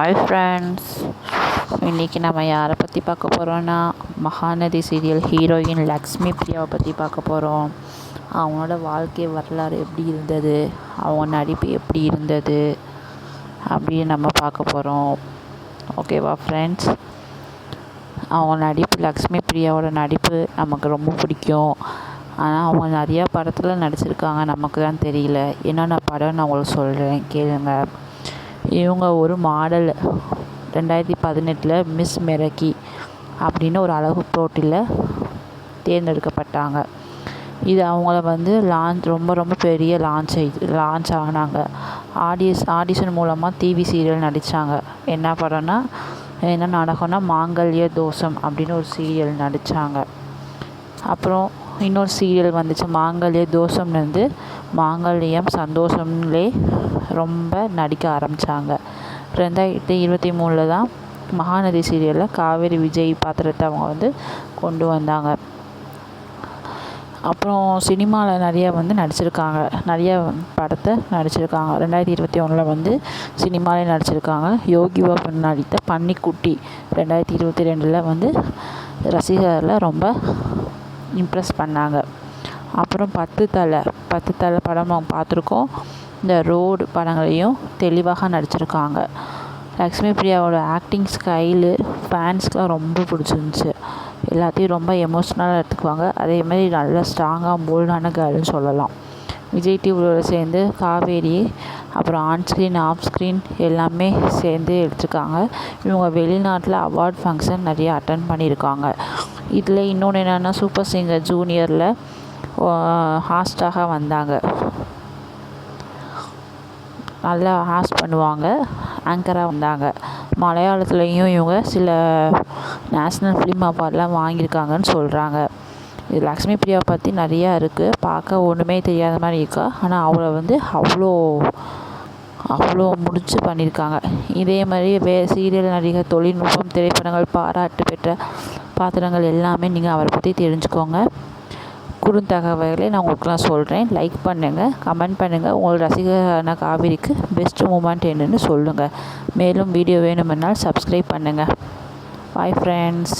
Hi friends, இன்றைக்கி நம்ம யாரை பற்றி பார்க்க போகிறோன்னா மகாநதி சீரியல் ஹீரோயின் லக்ஷ்மி பிரியாவை பற்றி பார்க்க போகிறோம். அவங்களோட வாழ்க்கை வரலாறு எப்படி இருந்தது, அவங்க நடிப்பு எப்படி இருந்தது அப்படின்னு நம்ம பார்க்க போகிறோம். ஓகேவா ஃப்ரெண்ட்ஸ்? அவங்க நடிப்பு, லக்ஷ்மி பிரியாவோட நடிப்பு நமக்கு ரொம்ப பிடிக்கும். ஆனால் அவங்க நிறையா படத்தில் நடிச்சிருக்காங்க, நமக்கு தான் தெரியல. என்னென்ன படம் நான் உங்களுக்கு சொல்கிறேன், கேளுங்க. இவங்க ஒரு மாடல் 2018 மிஸ் மெரக்கி அப்படின்னு ஒரு அழகு போட்டியில் தேர்ந்தெடுக்கப்பட்டாங்க. இது அவங்கள ரொம்ப பெரிய லான்ச் ஆனாங்க. ஆடிஷன் மூலமாக டிவி சீரியல் நடித்தாங்க. என்ன நாடகம்னா மாங்கல்ய தோஷம் அப்படின்னு ஒரு சீரியல் நடித்தாங்க. அப்புறம் இன்னொரு சீரியல் வந்துச்சு, மாங்கல்ய தோஷம்லேருந்து மாங்கல்யம் சந்தோஷம்லே ரொம்ப நடிக்க ஆரம்பித்தாங்க. 2023 தான் மகாநதி சீரியலில் காவேரி விஜய் பாத்திரத்தை அவங்க கொண்டு வந்தாங்க. அப்புறம் சினிமாவில் நிறையா நடிச்சிருக்காங்க, நிறைய படத்தை நடிச்சிருக்காங்க. 2021 சினிமாவில் நடிச்சிருக்காங்க. யோகி பாபு நடித்த பன்னிக்குட்டி 2022 ரசிகர்களை ரொம்ப இம்ப்ரெஸ் பண்ணாங்க. அப்புறம் 10 தலை படம் அவங்க பார்த்துருக்கோம். இந்த ரோடு படங்களையும் தெளிவாக நடிச்சிருக்காங்க. லக்ஷ்மி பிரியாவோட ஆக்டிங் ஸ்டைலு ஃபேன்ஸ்க்கெலாம் ரொம்ப பிடிச்சிருந்துச்சி. எல்லாத்தையும் ரொம்ப எமோஷ்னலாக எடுத்துக்குவாங்க. அதேமாதிரி நல்லா ஸ்ட்ராங்காக போல்டான கேர்ள்னு சொல்லலாம். விஜய் டிவியோட சேர்ந்து காவேரி, அப்புறம் ஆன்ஸ்க்ரீன் ஆஃப்ஸ்க்ரீன் எல்லாமே சேர்ந்து எடுத்துருக்காங்க. இவங்க வெளிநாட்டில் அவார்ட் ஃபங்க்ஷன் நிறைய அட்டன் பண்ணியிருக்காங்க. இதில் இன்னொன்று என்னென்னா, சூப்பர் சிங்கர் ஜூனியரில் ஹாஸ்டாக வந்தாங்க. நல்லா ஹாஸ்ட் பண்ணுவாங்க, ஆங்கராக வந்தாங்க. மலையாளத்துலேயும் இவங்க சில நேஷ்னல் ஃபிலிம் அவார்ட்லாம் வாங்கியிருக்காங்கன்னு சொல்கிறாங்க. இது லக்ஷ்மி பிரியாவை பற்றி நிறையா இருக்குது. பார்க்க ஒன்றுமே தெரியாத மாதிரி இருக்கா, ஆனால் அவளை அவ்வளோ முடிச்சு பண்ணியிருக்காங்க. இதே மாதிரி சீரியல் நடிகர், தொழில்நுட்பம், திரைப்படங்கள், பாராட்டு பெற்ற பாத்திரங்கள் எல்லாமே நீங்கள் அவரை பற்றி தெரிஞ்சுக்கோங்க. குறுந்தகவல்களை நான் உங்களுக்குலாம் சொல்கிறேன். லைக் பண்ணுங்கள், கமெண்ட் பண்ணுங்கள். உங்கள் ரசிகரான காவேரிக்கு பெஸ்ட் மூமெண்ட் என்னன்னு சொல்லுங்கள். மேலும் வீடியோ வேணுமென்றால் சப்ஸ்கிரைப் பண்ணுங்கள். Bye friends.